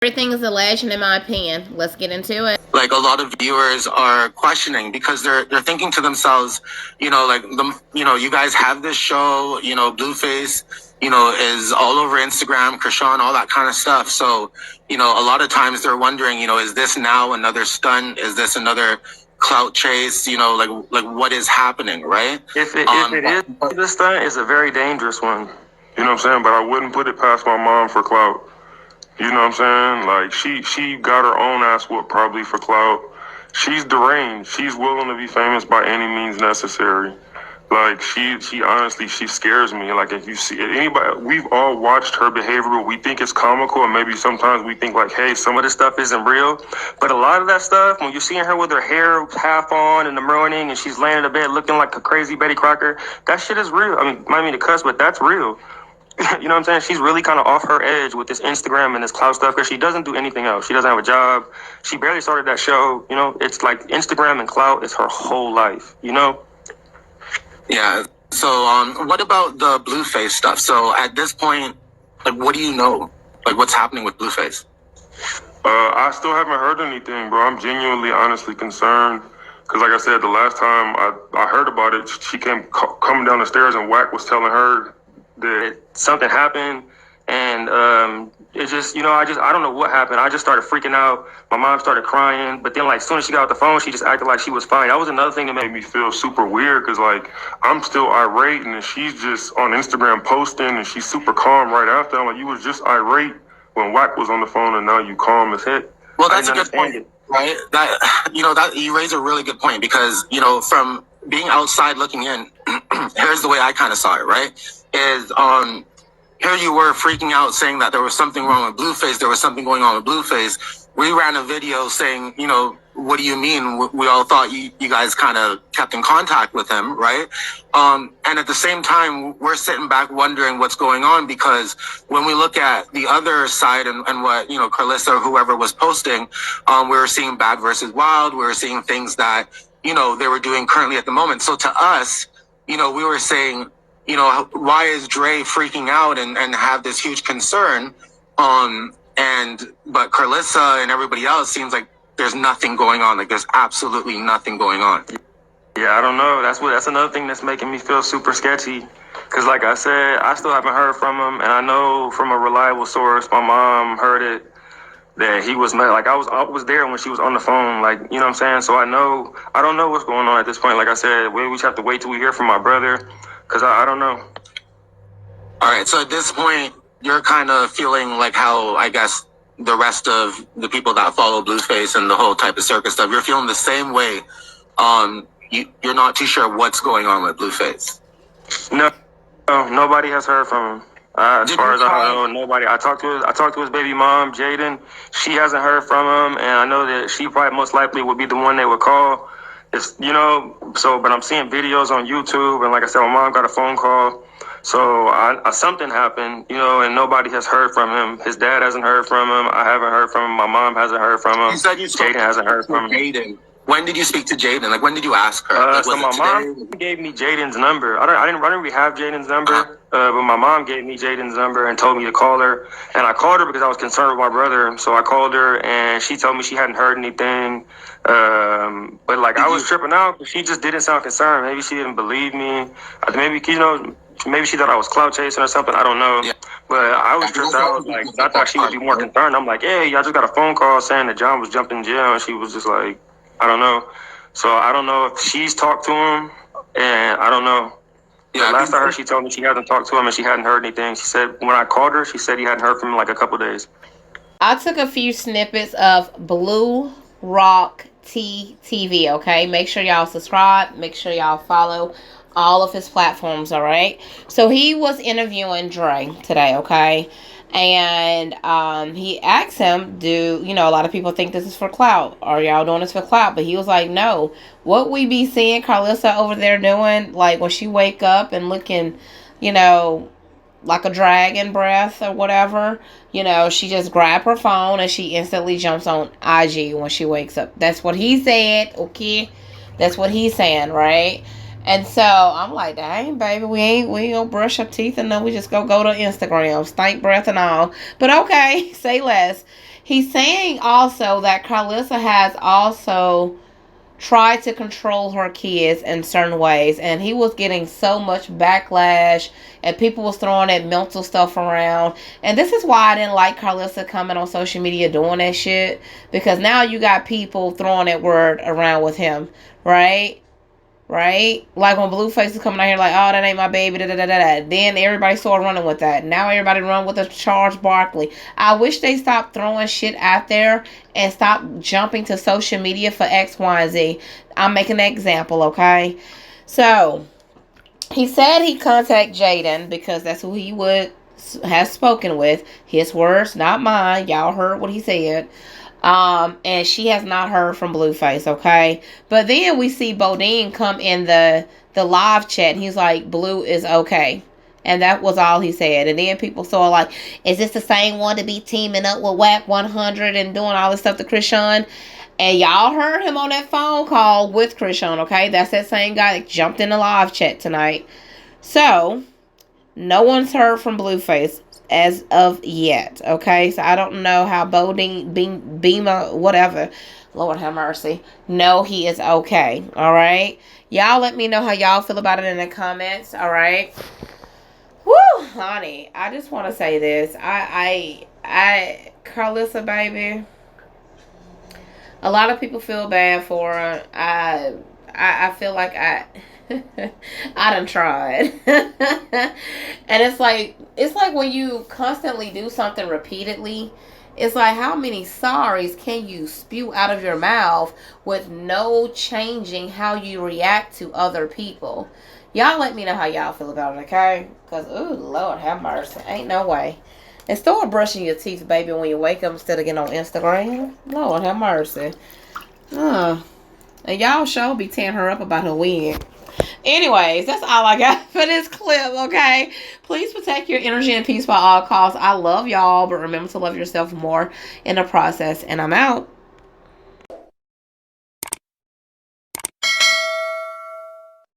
Everything is a legend in my opinion. Let's get into it. Like a lot of viewers are questioning because they're thinking to themselves, like you guys have this show, Blueface, is all over Instagram, Krishan, all that kind of stuff. So, a lot of times they're wondering, is this now another stunt? Is this another clout chase? Like what is happening, right? If it is the stunt, it's a very dangerous one. You know what I'm saying? But I wouldn't put it past my mom for clout. You know what I'm saying? Like, she got her own ass whooped probably for clout. She's deranged. She's willing to be famous by any means necessary. Like, she honestly, she scares me. Like, if you see anybody, we've all watched her behavior, but we think it's comical, and maybe sometimes we think like, hey, some of this stuff isn't real. But a lot of that stuff, when you're seeing her with her hair half on in the morning, and she's laying in the bed looking like a crazy Betty Crocker, that shit is real. I mean, might mean to cuss, but that's real. You know what I'm saying? She's really kind of off her edge with this Instagram and this clout stuff because she doesn't do anything else. She doesn't have a job. She barely started that show. It's like Instagram and clout is her whole life, Yeah. So, what about the Blueface stuff? So, at this point, like, what do you know? Like, what's happening with Blueface? I still haven't heard anything, bro. I'm genuinely, honestly concerned. Because, like I said, the last time I heard about it, she came coming down the stairs and Wack was telling her that something happened, and it just, I don't know what happened. I just started freaking out. My mom started crying, but then, like, as soon as she got off the phone, she just acted like she was fine. That was another thing that made me feel super weird, because, like, I'm still irate, and then she's just on Instagram posting, and she's super calm right after. I'm like, you was just irate when Wack was on the phone, and now you calm as heck. Well, that's a good point, right? That you raise a really good point, because, from being outside looking in, here's the way I kind of saw it, right? Is here you were freaking out saying that there was something wrong with Blueface, there was something going on with Blueface. We ran a video saying, what do you mean? We all thought you guys kind of kept in contact with him, right? And at the same time, we're sitting back wondering what's going on, because when we look at the other side and what, Carlissa or whoever was posting, we were seeing Bad versus Wild. We were seeing things that, they were doing currently at the moment. So to us, we were saying, why is Dre freaking out and have this huge concern? But Carlissa and everybody else seems like there's nothing going on. Like, there's absolutely nothing going on. Yeah, I don't know. That's another thing that's making me feel super sketchy. Because, like I said, I still haven't heard from him, and I know from a reliable source, my mom heard it, that he was mad. Like, I was there when she was on the phone. Like, you know what I'm saying? So I don't know what's going on at this point. Like I said, we just have to wait till we hear from my brother. Because I don't know. All right, so at this point, you're kind of feeling like how, I guess, the rest of the people that follow Blueface and the whole type of circus stuff, you're feeling the same way. You're not too sure what's going on with Blueface. No, nobody has heard from him. As far as I know, nobody. I talked to his baby mom, Jaden. She hasn't heard from him, and I know that she probably most likely would be the one they would call. But I'm seeing videos on YouTube, and like I said, my mom got a phone call. So something happened, and nobody has heard from him. His dad hasn't heard from him. I haven't heard from him. My mom hasn't heard from him. You said Jaden hasn't heard from him. Jaden. When did you speak to Jaden? Like, when did you ask her? So my mom gave me Jaden's number. I didn't really have Jaden's number, but my mom gave me Jaden's number and told me to call her. And I called her because I was concerned with my brother. So I called her, and she told me she hadn't heard anything. But like, I was tripping out, but she just didn't sound concerned. Maybe she didn't believe me. Maybe she thought I was clout chasing or something. I don't know. Yeah. But I was tripped out. Like, I thought she would be more concerned. I'm like, hey, I just got a phone call saying that John was jumping in jail, and she was just like, I don't know. So I don't know if she's talked to him, and I don't know. Yeah, last I heard, she told me she hasn't talked to him and she hadn't heard anything. She said when I called her, she said he hadn't heard from him in like a couple days. I took a few snippets of Bluerocktea TV, okay? Make sure y'all subscribe. Make sure y'all follow all of his platforms, all right? So he was interviewing Dre today, okay? And he asked him, a lot of people think this is for clout. Are y'all doing this for clout? But he was like, no. What we be seeing Carlissa over there doing, like when she wake up and looking, like a dragon breath or whatever, she just grab her phone and she instantly jumps on IG when she wakes up. That's what he said, okay? That's what he's saying, right? And so I'm like, dang, baby, we ain't gonna brush our teeth and no, we just go to Instagram, stank breath and all. But okay, say less. He's saying also that Carlissa has also tried to control her kids in certain ways, and he was getting so much backlash, and people was throwing that mental stuff around. And this is why I didn't like Carlissa coming on social media doing that shit, because now you got people throwing that word around with him, right? Right? Like when Blueface is coming out here like, oh, that ain't my baby, da da da da. Then everybody started running with that. Now everybody run with the Charles Barkley. I wish they stopped throwing shit out there and stop jumping to social media for X, Y, and Z. I'm making an example, okay? So, he said he contact Jaden because that's who he has spoken with. His words, not mine. Y'all heard what he said. And she has not heard from Blueface, okay? But then we see Bodine come in the live chat, and he's like, Blue is okay. And that was all he said. And then people saw like, is this the same one to be teaming up with Whack 100 and doing all this stuff to Krishan? And y'all heard him on that phone call with Krishan, okay? That's that same guy that jumped in the live chat tonight. So, no one's heard from Blueface as of yet, okay? So I don't know how Bodine, Beamer, whatever, Lord have mercy, no, he is okay, all right? Y'all let me know how y'all feel about it in the comments, all right? Woo, honey, I just want to say this. I Carlissa, baby, a lot of people feel bad for her. I feel like I done tried. And it's like when you constantly do something repeatedly, it's like, how many sorries can you spew out of your mouth with no changing how you react to other people? Y'all let me know how y'all feel about it, okay? Because, ooh, Lord have mercy. Ain't no way. And start brushing your teeth, baby, when you wake up instead of getting on Instagram. Lord have mercy. And y'all sure be tearing her up about her wig. Anyways, that's all I got for this clip, okay? Please protect your energy and peace by all costs. I love y'all, but remember to love yourself more in the process. And I'm out.